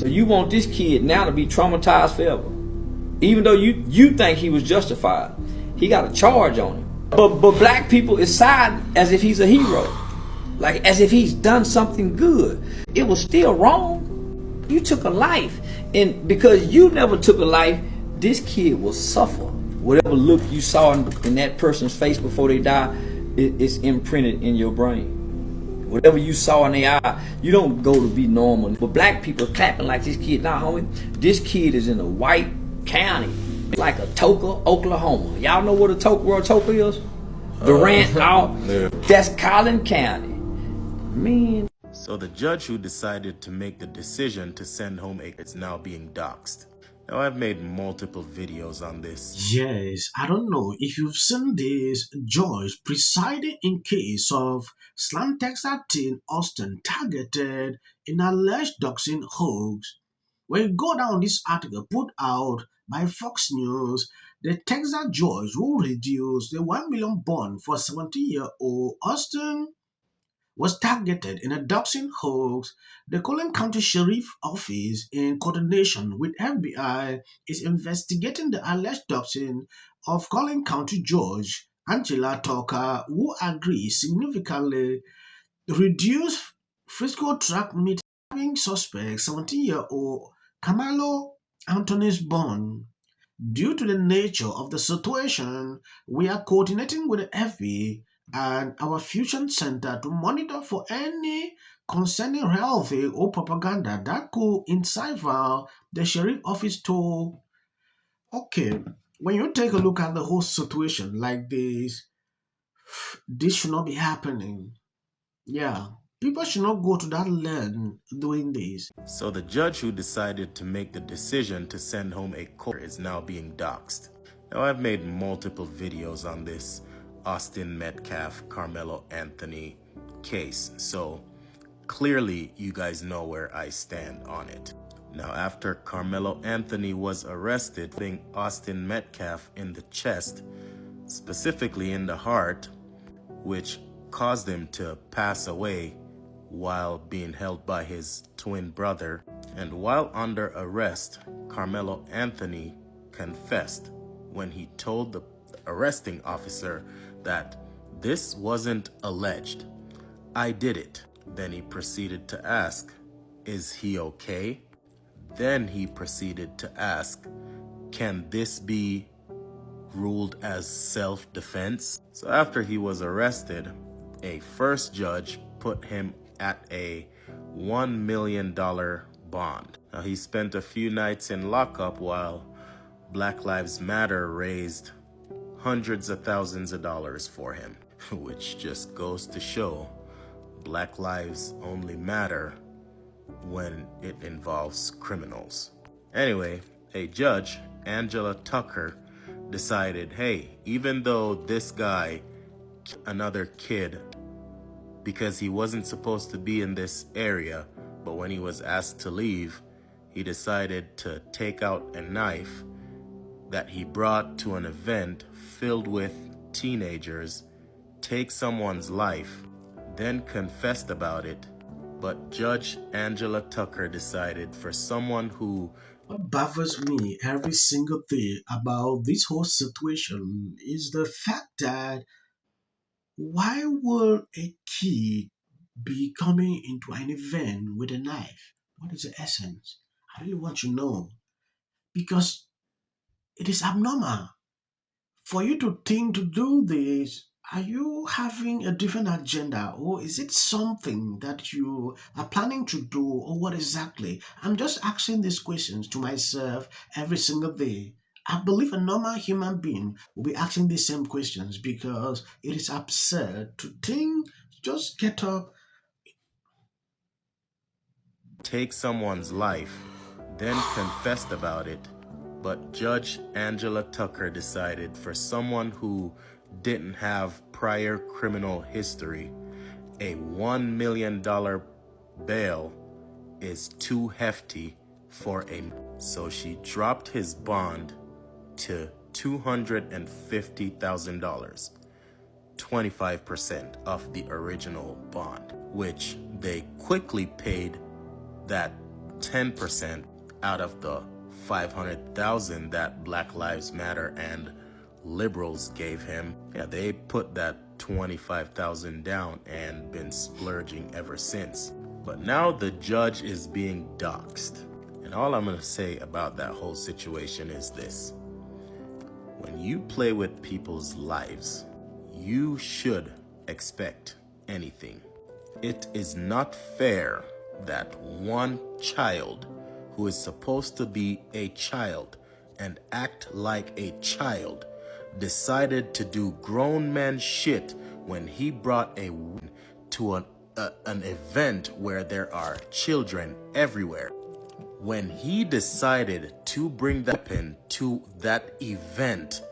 You want this kid now to be traumatized forever. Even though you think he was justified. He got a charge on him. But black people is siding as if he's a hero. Like as if he's done something good. It was still wrong. You took a life. And because you never took a life, this kid will suffer. Whatever look you saw in that person's face before they die, it's imprinted in your brain. Whatever you saw in their eye, you don't go to be normal. But black people clapping like this kid. Nah, homie, this kid is in a white county, like a Toka, Oklahoma. Y'all know what a Toka is? Durant, yeah. That's Collin County. Man. So the judge who decided to make the decision to send home is now being doxed. Now, I've made multiple videos on this. Yes, I don't know if you've seen this judge presiding in case of slam Texas teen Austin targeted in alleged doxing hoax. When you go down this article put out by Fox News, the Texas judge will reduce the 1 million bond for 17-year-old Austin was targeted in a doxing hoax. The Collin County Sheriff Office, in coordination with FBI, is investigating the alleged doxing of Collin County Judge Angela Tucker, who agrees significantly reduced physical track meet having suspect 17-year-old Karmelo Anthony's bond. Due to the nature of the situation, we are coordinating with the FBI and our Fusion Center to monitor for any concerning reality or propaganda that could encipher the sheriff office told. Okay, when you take a look at the whole situation like this should not be happening. Yeah, people should not go to that length doing this. So the judge who decided to make the decision to send home a court is now being doxed. Now, I've made multiple videos on this Austin Metcalf, Karmelo Anthony case. So clearly you guys know where I stand on it. Now, after Karmelo Anthony was arrested, hitting Austin Metcalf in the chest, specifically in the heart, which caused him to pass away while being held by his twin brother. And while under arrest, Karmelo Anthony confessed when he told the arresting officer that this wasn't alleged. I did it. Then he proceeded to ask, is he okay? Then he proceeded to ask, can this be ruled as self-defense? So after he was arrested, a first judge put him at a $1 million bond. Now, he spent a few nights in lockup while Black Lives Matter raised hundreds of thousands of dollars for him, which just goes to show Black lives only matter when it involves criminals. Anyway, a judge, Angela Tucker, decided, hey, even though this guy killed another kid because he wasn't supposed to be in this area, but when he was asked to leave, he decided to take out a knife that he brought to an event filled with teenagers, take someone's life, then confessed about it. But Judge Angela Tucker decided for someone who... What bothers me every single day about this whole situation is the fact that why would a kid be coming into an event with a knife? What is the essence? I really want to know. Because it is abnormal. For you to think to do this, are you having a different agenda, or is it something that you are planning to do, or what exactly? I'm just asking these questions to myself every single day. I believe a normal human being will be asking these same questions because it is absurd to think, just get up. Take someone's life, then confessed about it. But Judge Angela Tucker decided for someone who didn't have prior criminal history, a $1 million bail is too hefty for a... So she dropped his bond to $250,000, 25% of the original bond, which they quickly paid that 10% out of the 500,000 that Black Lives Matter and liberals gave him. Yeah, they put that 25,000 down and been splurging ever since. But now the judge is being doxed. And all I'm going to say about that whole situation is this. When you play with people's lives, you should expect anything. It is not fair that one child who is supposed to be a child and act like a child decided to do grown man shit when he brought a woman to an event where there are children everywhere. When he decided to bring that weapon to that event,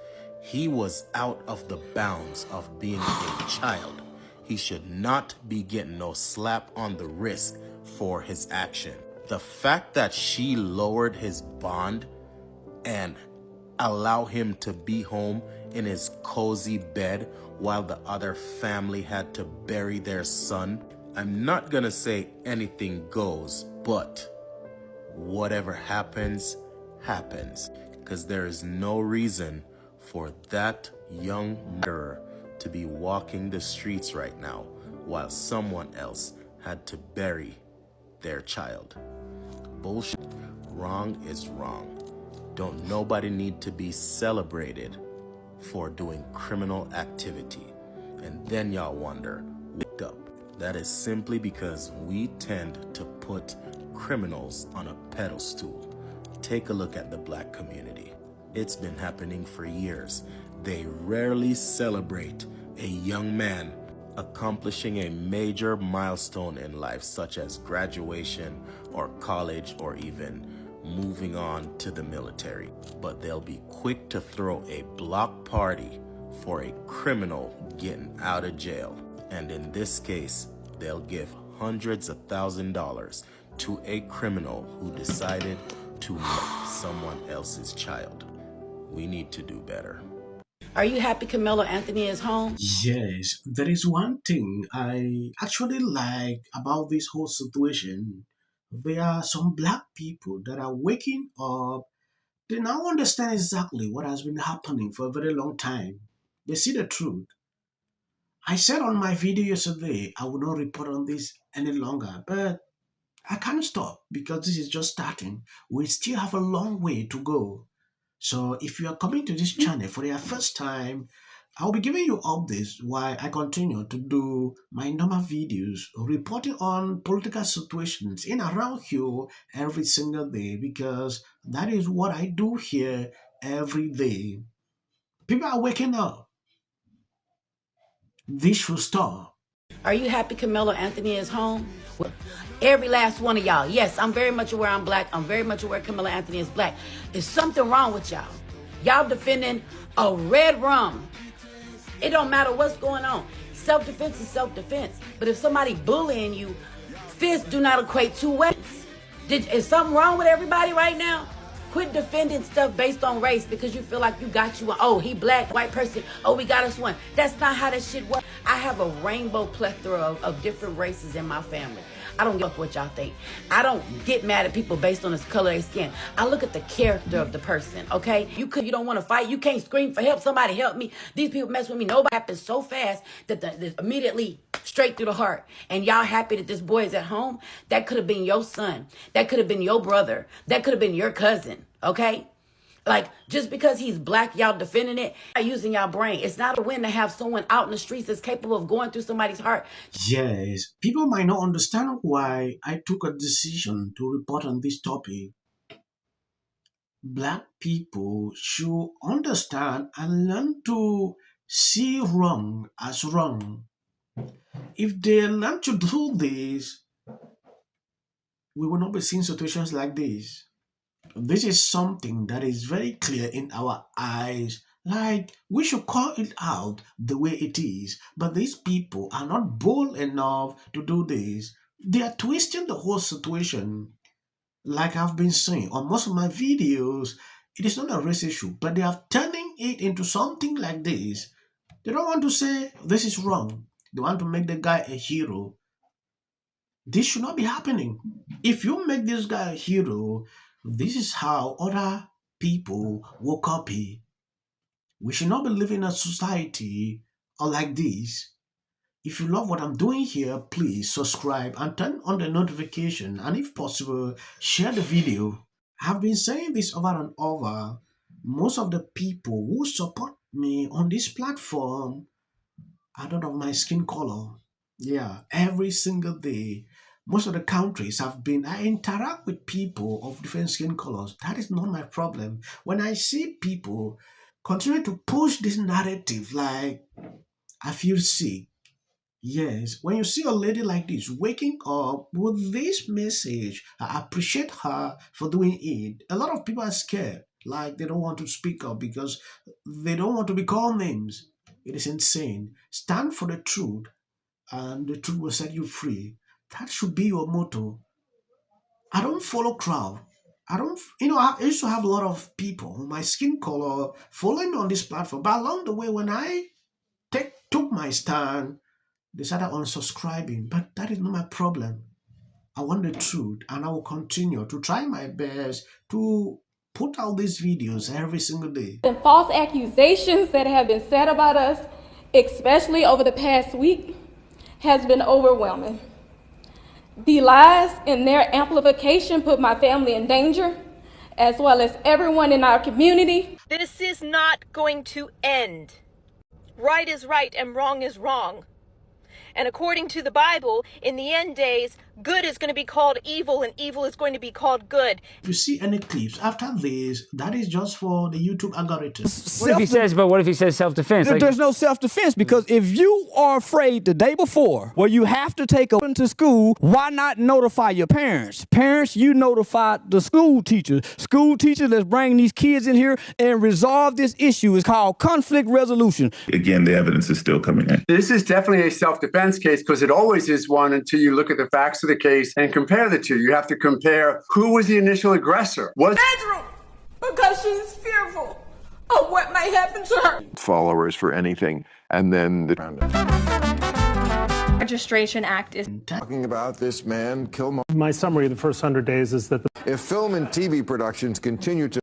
he was out of the bounds of being a child. He should not be getting no slap on the wrist for his action. The fact that she lowered his bond and allow him to be home in his cozy bed while the other family had to bury their son, I'm not gonna say anything goes, but whatever happens, happens. Because there is no reason for that young murderer to be walking the streets right now while someone else had to bury their child. Bullshit. Wrong is wrong. Don't nobody need to be celebrated for doing criminal activity. And then y'all wonder, wake up. That is simply because we tend to put criminals on a pedestal. Take a look at the Black community. It's been happening for years. They rarely celebrate a young man accomplishing a major milestone in life, such as graduation or college or even moving on to the military. But they'll be quick to throw a block party for a criminal getting out of jail. And in this case, they'll give hundreds of $1,000s to a criminal who decided to murder someone else's child. We need to do better. Are you happy Karmelo Anthony is home? Yes, there is one thing I actually like about this whole situation. There are some black people that are waking up. They now understand exactly what has been happening for a very long time. They see the truth. I said on my video yesterday I will not report on this any longer, but I can't stop because this is just starting. We still have a long way to go. So if you are coming to this channel for your first time, I'll be giving you updates while I continue to do my normal videos reporting on political situations in and around here every single day, because that is what I do here every day. People are waking up. This should stop. Are you happy Karmelo Anthony is home? Every last one of y'all. Yes, I'm very much aware I'm black. I'm very much aware Karmelo Anthony is black. There's something wrong with y'all. Y'all defending a red rum. It don't matter what's going on. Self-defense is self-defense. But if somebody bullying you, fists do not equate to weapons. Is something wrong with everybody right now? Quit defending stuff based on race because you feel like you got you one. Oh, he black, white person. Oh, we got us one. That's not how that shit works. I have a rainbow plethora of different races in my family. I don't give up what y'all think. I don't get mad at people based on the color of their skin. I look at the character of the person, okay? You don't want to fight. You can't scream for help. Somebody help me. These people mess with me. Nobody happens so fast that immediately straight through the heart. And y'all happy that this boy is at home? That could have been your son. That could have been your brother. That could have been your cousin, okay? Like, just because he's black, y'all defending it, using y'all brain. It's not a win to have someone out in the streets that's capable of going through somebody's heart. Yes, people might not understand why I took a decision to report on this topic. Black people should understand and learn to see wrong as wrong. If they learn to do this, we will not be seeing situations like this. This is something that is very clear in our eyes. Like, we should call it out the way it is. But these people are not bold enough to do this. They are twisting the whole situation. Like I've been saying on most of my videos, it is not a race issue, but they are turning it into something like this. They don't want to say this is wrong. They want to make the guy a hero. This should not be happening. If you make this guy a hero, this is how other people will copy. We should not be living in a society like this. If you love what I'm doing here, please subscribe and turn on the notification, and if possible, share the video. I've been saying this over and over. Most of the people who support me on this platform are not of my skin color. Yeah, every single day. Most of the countries I interact with people of different skin colors. That is not my problem. When I see people continue to push this narrative like I feel sick. Yes, when you see a lady like this waking up with this message, I appreciate her for doing it. A lot of people are scared, like they don't want to speak up because they don't want to be called names. It is insane. Stand for the truth, and the truth will set you free. That should be your motto. I don't follow crowd. I don't, I used to have a lot of people, my skin color, following me on this platform. But along the way, when I took my stand, they started unsubscribing, but that is not my problem. I want the truth, and I will continue to try my best to put out these videos every single day. The false accusations that have been said about us, especially over the past week, has been overwhelming. The lies and their amplification put my family in danger, as well as everyone in our community. This is not going to end. Right is right and wrong is wrong. And according to the Bible, in the end days, good is going to be called evil and evil is going to be called good. If you see any clips after this, that is just for the YouTube algorithm. What if he says self-defense? There's no self-defense, because if you are afraid the day before where you have to take them to school, why not notify your parents? Parents, you notify the school teachers. School teachers, let's bring these kids in here and resolve this issue. It's called conflict resolution. Again, the evidence is still coming in. This is definitely a self-defense case, because it always is one until you look at the facts of the case and compare the two. You have to compare who was the initial aggressor. Bedroom, because she's fearful of what may happen to her. Followers for anything, and then the Registration Act is talking about this man, My summary of the first 100 days is that if film and TV productions continue to